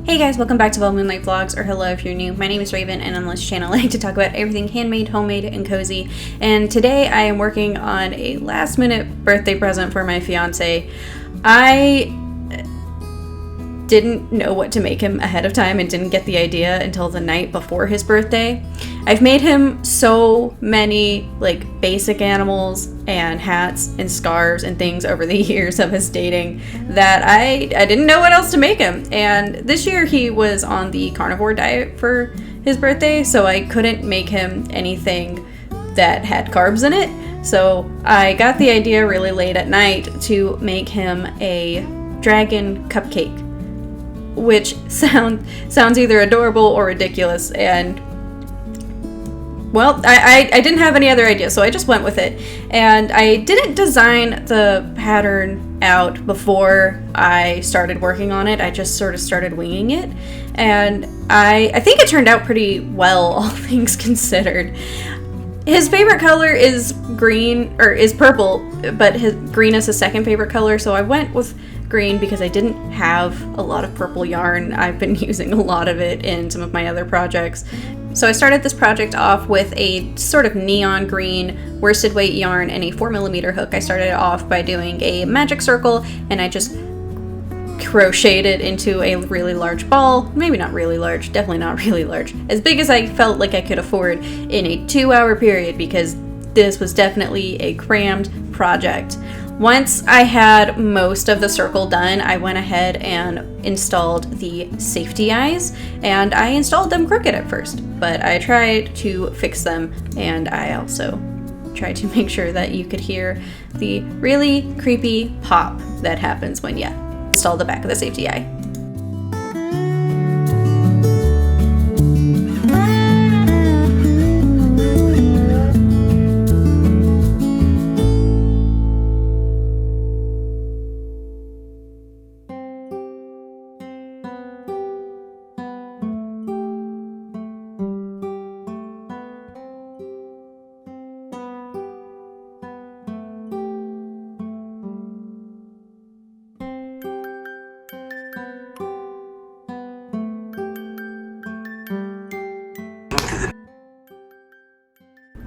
Hey guys, welcome back to Well Moonlight Vlogs, or hello if you're new. My name is Raven, and on this channel I like to talk about everything handmade, homemade, and cozy. And today I am working on a last minute birthday present for my fiance. I didn't know what to make him ahead of time and didn't get the idea until the night before his birthday. I've made him so many like basic animals and hats and scarves and things over the years of his dating that I didn't know what else to make him. And this year he was on the carnivore diet for his birthday, so I couldn't make him anything that had carbs in it. So I got the idea really late at night to make him a dragon cupcake, which sounds either adorable or ridiculous, and well, I didn't have any other ideas, so I just went with it. And I didn't design the pattern out before I started working on it. I just sort of started winging it, and I think it turned out pretty well, all things considered. His favorite color is green, or is purple, but his green is his second favorite color, so I went with green because I didn't have a lot of purple yarn. I've been using a lot of it in some of my other projects. So I started this project off with a sort of neon green worsted weight yarn and a 4mm hook. I started off by doing a magic circle, and I just crocheted into a really large ball. Maybe not really large, definitely not really large. As big as I felt like I could afford in a 2-hour period, because this was definitely a crammed project. Once I had most of the circle done, I went ahead and installed the safety eyes, and I installed them crooked at first, but I tried to fix them, and I also tried to make sure that you could hear the really creepy pop that happens when you install the back of the safety eye.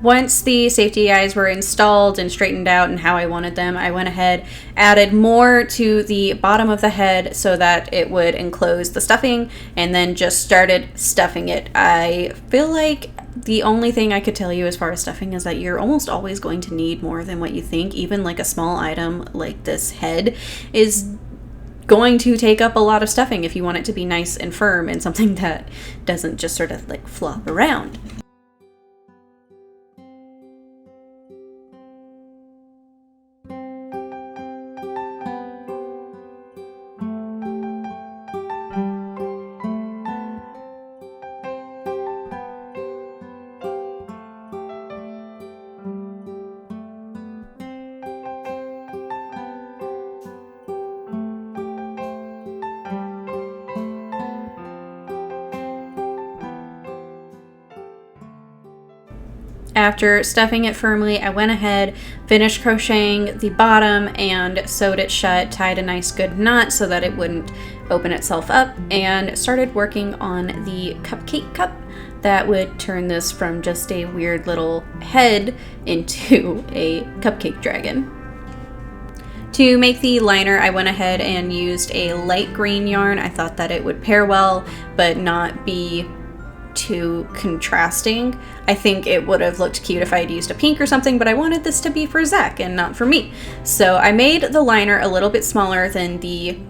Once the safety eyes were installed and straightened out and how I wanted them, I went ahead, added more to the bottom of the head so that it would enclose the stuffing, and then just started stuffing it. I feel like the only thing I could tell you as far as stuffing is that you're almost always going to need more than what you think. Even like a small item like this head is going to take up a lot of stuffing if you want it to be nice and firm and something that doesn't just sort of like flop around. After stuffing it firmly, I went ahead, finished crocheting the bottom and sewed it shut, tied a nice good knot so that it wouldn't open itself up, and started working on the cupcake cup that would turn this from just a weird little head into a cupcake dragon. To make the liner, I went ahead and used a light green yarn. I thought that it would pair well, but not be too contrasting. I think it would have looked cute if I had used a pink or something, but I wanted this to be for Zach and not for me. So I made the liner a little bit smaller than the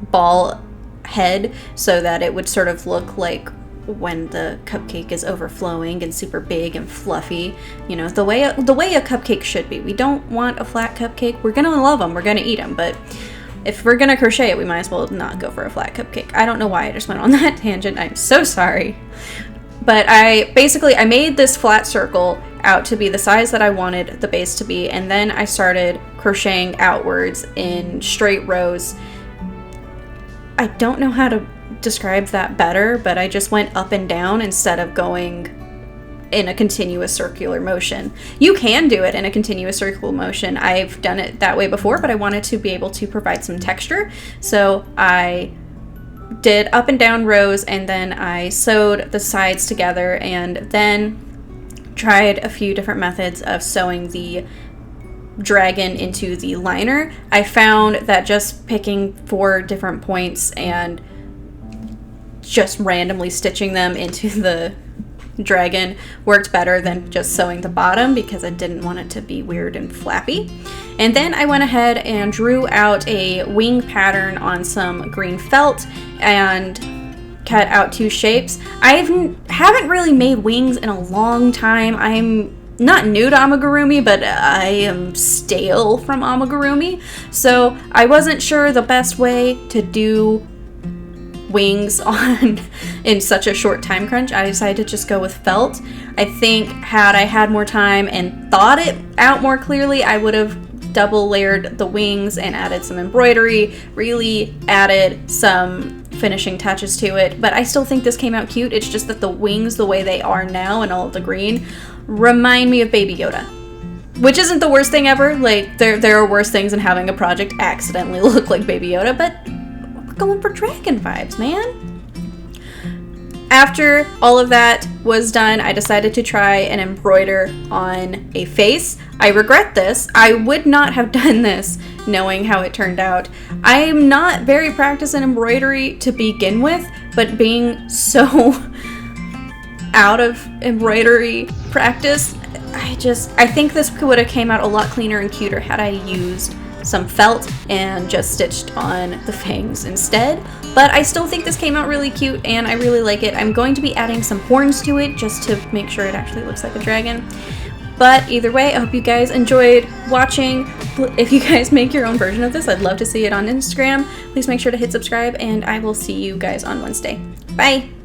ball head so that it would sort of look like when the cupcake is overflowing and super big and fluffy, you know, the way a cupcake should be. We don't want a flat cupcake. We're gonna love them, we're gonna eat them, but if we're gonna crochet it, we might as well not go for a flat cupcake. I don't know why I just went on that tangent. I'm so sorry. But I made this flat circle out to be the size that I wanted the base to be, and then I started crocheting outwards in straight rows. I don't know how to describe that better, but I just went up and down instead of going in a continuous circular motion. You can do it in a continuous circular motion. I've done it that way before, but I wanted to be able to provide some texture. So I did up and down rows, and then I sewed the sides together, and then tried a few different methods of sewing the dragon into the liner. I found that just picking 4 different points and just randomly stitching them into the dragon worked better than just sewing the bottom, because I didn't want it to be weird and flappy. And then I went ahead and drew out a wing pattern on some green felt and cut out 2 shapes. I haven't really made wings in a long time. I'm not new to amigurumi, but I am stale from amigurumi, so I wasn't sure the best way to do wings on in such a short time crunch. I decided to just go with felt. I think had I had more time and thought it out more clearly, I would have double layered the wings and added some embroidery, really added some finishing touches to it. But I still think this came out cute. It's just that the wings, the way they are now and all of the green, remind me of Baby Yoda, which isn't the worst thing ever. Like, there are worse things than having a project accidentally look like Baby Yoda, but we're going for dragon vibes, man. After all of that was done, I decided to try and embroider on a face. I regret this. I would not have done this knowing how it turned out. I am not very practiced in embroidery to begin with, but being so out of embroidery practice, I think this would have came out a lot cleaner and cuter had I used some felt and just stitched on the fangs instead. But I still think this came out really cute and I really like it. I'm going to be adding some horns to it just to make sure it actually looks like a dragon. But either way, I hope you guys enjoyed watching. If you guys make your own version of this, I'd love to see it on Instagram. Please make sure to hit subscribe, and I will see you guys on Wednesday. Bye!